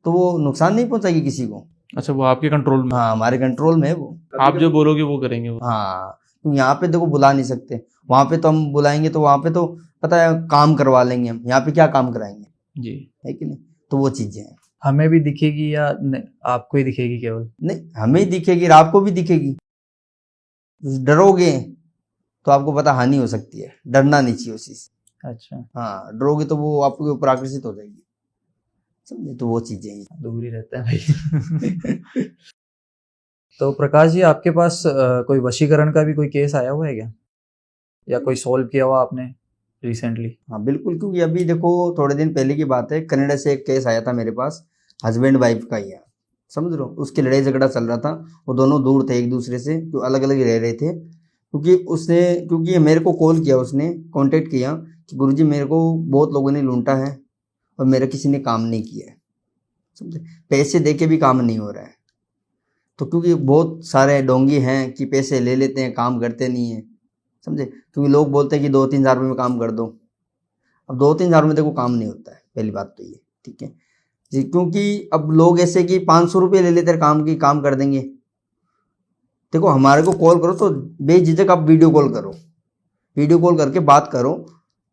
S2: तो वो नुकसान नहीं पहुंचाएगी किसी को।
S3: अच्छा, वो आपके कंट्रोल में?
S2: हाँ, हमारे कंट्रोल में है वो।
S3: आप जो बोलोगे वो करेंगे वो?
S2: हाँ, तो यहाँ पे देखो बुला नहीं सकते, वहां पे तो हम बुलाएंगे तो वहां पे तो पता है काम करवा लेंगे हम, यहाँ पे क्या काम कराएंगे
S3: जी,
S2: है कि नहीं। तो वो चीजें हैं।
S1: हमें भी दिखेगी या आपको ही दिखेगी केवल?
S2: नहीं, हमें ही दिखेगी और आपको भी दिखेगी। डरोगे तो आपको पता हानि हो सकती है, डरना नहीं चाहिए उस चीज से।
S1: अच्छा,
S2: हाँ, डरोगे तो वो आपके ऊपर आकर्षित हो जाएगी, समझे। तो वो चीजें हैं।
S1: दूर ही रहते हैं भाई। तो प्रकाश जी, आपके पास कोई वशीकरण का भी कोई केस आया हुआ है क्या, या कोई सॉल्व किया हुआ आपने रिसेंटली?
S2: हाँ बिल्कुल, क्योंकि अभी देखो थोड़े दिन पहले की बात है, कनाडा से एक केस आया था मेरे पास, हस्बैंड वाइफ का ही है, समझ लो। उसकी लड़ाई झगड़ा चल रहा था, वो दोनों दूर थे एक दूसरे से, जो अलग अलग रह रहे थे। क्योंकि मेरे को कॉल किया, उसने कांटेक्ट किया कि गुरुजी मेरे को बहुत लोगों ने लूटा है और मेरा किसी ने काम नहीं किया है, समझे। पैसे दे के भी काम नहीं हो रहा है। तो क्योंकि बहुत सारे डोंगी हैं कि पैसे ले लेते हैं, काम करते नहीं है, समझे। क्योंकि लोग बोलते हैं कि 2-3 हज़ार में काम कर दो। अब 2-3 हज़ार में देखो काम नहीं होता है, पहली बात तो ये, ठीक है जी। क्योंकि अब लोग ऐसे कि 500 रुपये ले लेते हैं काम की, काम कर देंगे। देखो, हमारे को कॉल करो तो बेझिझक आप वीडियो कॉल करो, वीडियो कॉल करके बात करो,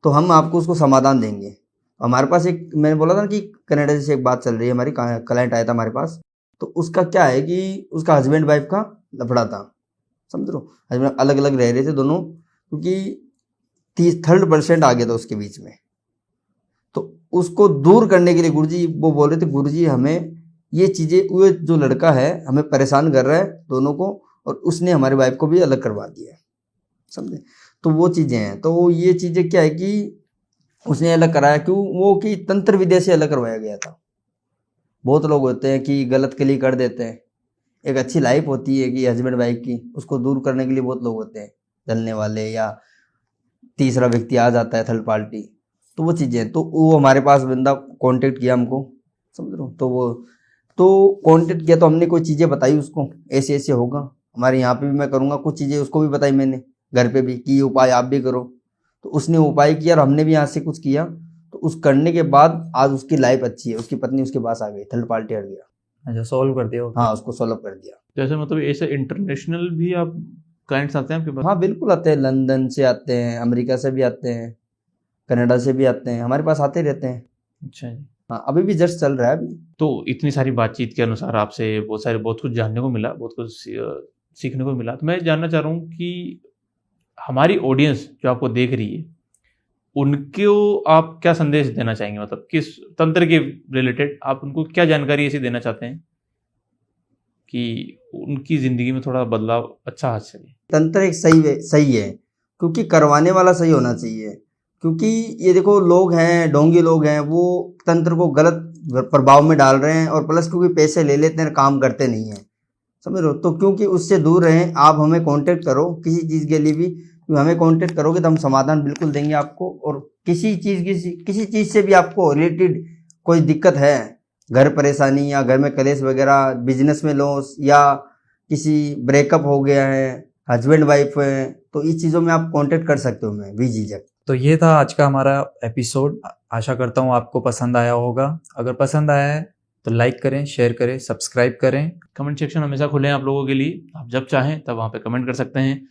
S2: तो हम आपको उसको समाधान देंगे। हमारे पास एक, मैंने बोला था कि कनाडा से एक बात चल रही है, हमारी क्लाइंट आया था हमारे पास, तो उसका क्या है कि उसका हस्बैंड वाइफ का लफड़ा था, समझ लो। हस्बैंड अलग अलग रह रहे थे दोनों, क्योंकि 30-3% आ गया था उसके बीच में। तो उसको दूर करने के लिए गुरुजी वो बोल रहे थे, गुरुजी हमें ये चीज़ें, वो जो लड़का है हमें परेशान कर रहा है दोनों को, और उसने हमारी वाइफ को भी अलग करवा दिया है, समझे। तो वो चीज़ें हैं। तो ये चीज़ें क्या है कि उसने अलग कराया क्यों, वो कि तंत्र विद्या से अलग करवाया गया था। बहुत लोग होते हैं कि गलत के लिए कर देते हैं, एक अच्छी लाइफ होती है कि हस्बैंड वाइफ की, उसको दूर करने के लिए बहुत लोग होते हैं जलने वाले, या तीसरा व्यक्ति आ जाता है, थर्ड पार्टी। तो वो चीज़ें, तो वो हमारे पास बंदा कांटेक्ट किया हमको, समझ लो। तो कांटेक्ट किया तो हमने कोई चीज़ें बताई उसको, ऐसे ऐसे होगा हमारे यहाँ पे भी, मैं करूँगा कुछ चीज़ें उसको भी बताई मैंने घर पे भी कि उपाय आप भी करो। तो उसने उपाय किया और हमने भी यहाँ से कुछ किया। तो उस करने के बाद आज उसकी लाइफ अच्छी है, उसकी पत्नी उसके पास आ गई, थर्ड पार्टी हट गया।
S1: अच्छा, सॉल्व कर दिया?
S2: हाँ, उसको सॉल्व कर दिया।
S3: जैसे मतलब ऐसे इंटरनेशनल भी आप क्लाइंट्स आते हैं आपके पास?
S2: हाँ बिल्कुल आते हैं, लंदन से आते हैं, अमेरिका से भी आते हैं, कनाडा से भी आते हैं, हमारे पास आते रहते हैं।
S3: अच्छा जी।
S2: हाँ, अभी भी जस्ट चल रहा है अभी।
S3: तो इतनी सारी बातचीत के अनुसार आपसे बहुत कुछ जानने को मिला, बहुत कुछ सीखने को मिला। तो मैं जानना चाह रहा हूँ कि हमारी ऑडियंस जो आपको देख रही है, उनको आप क्या संदेश देना चाहेंगे, मतलब किस तंत्र के रिलेटेड आप उनको क्या जानकारी ऐसी देना चाहते हैं कि उनकी जिंदगी में थोड़ा बदलाव अच्छा आ सके?
S2: तंत्र एक सही है, क्योंकि करवाने वाला सही होना चाहिए। क्योंकि ये देखो लोग हैं, ढोंगी लोग हैं, वो तंत्र को गलत प्रभाव में डाल रहे हैं, और प्लस क्योंकि पैसे ले लेते हैं, काम करते नहीं हैं, समझ रहे हो। तो क्योंकि उससे दूर रहें, आप हमें कांटेक्ट करो किसी चीज़ के लिए भी, हमें कांटेक्ट करोगे तो हम समाधान बिल्कुल देंगे आपको। और किसी चीज़ से भी आपको रिलेटेड कोई दिक्कत है, घर परेशानी या घर में कलेश वगैरह, बिजनेस में लॉस, या किसी ब्रेकअप हो गया है, हस्बैंड वाइफ है, तो इस चीज़ों में आप कांटेक्ट कर सकते हो हमें बेझिझक।
S1: तो ये था आज का हमारा एपिसोड। आशा करता हूँ आपको पसंद आया होगा। अगर पसंद आया है तो लाइक करें, शेयर करें, सब्सक्राइब करें।
S3: कमेंट सेक्शन हमेशा खुले हैं आप लोगों के लिए, आप जब चाहें तब वहाँ पे कमेंट कर सकते हैं।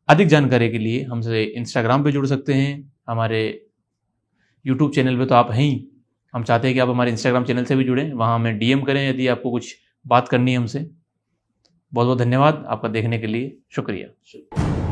S3: अधिक जानकारी के लिए हमसे इंस्टाग्राम पे जुड़ सकते हैं, हमारे यूट्यूब चैनल पे तो आप हैं ही, हम चाहते हैं कि आप हमारे इंस्टाग्राम चैनल से भी जुड़ें, वहाँ हमें DM करें यदि आपको कुछ बात करनी है हमसे। बहुत बहुत धन्यवाद आपका देखने के लिए, शुक्रिया।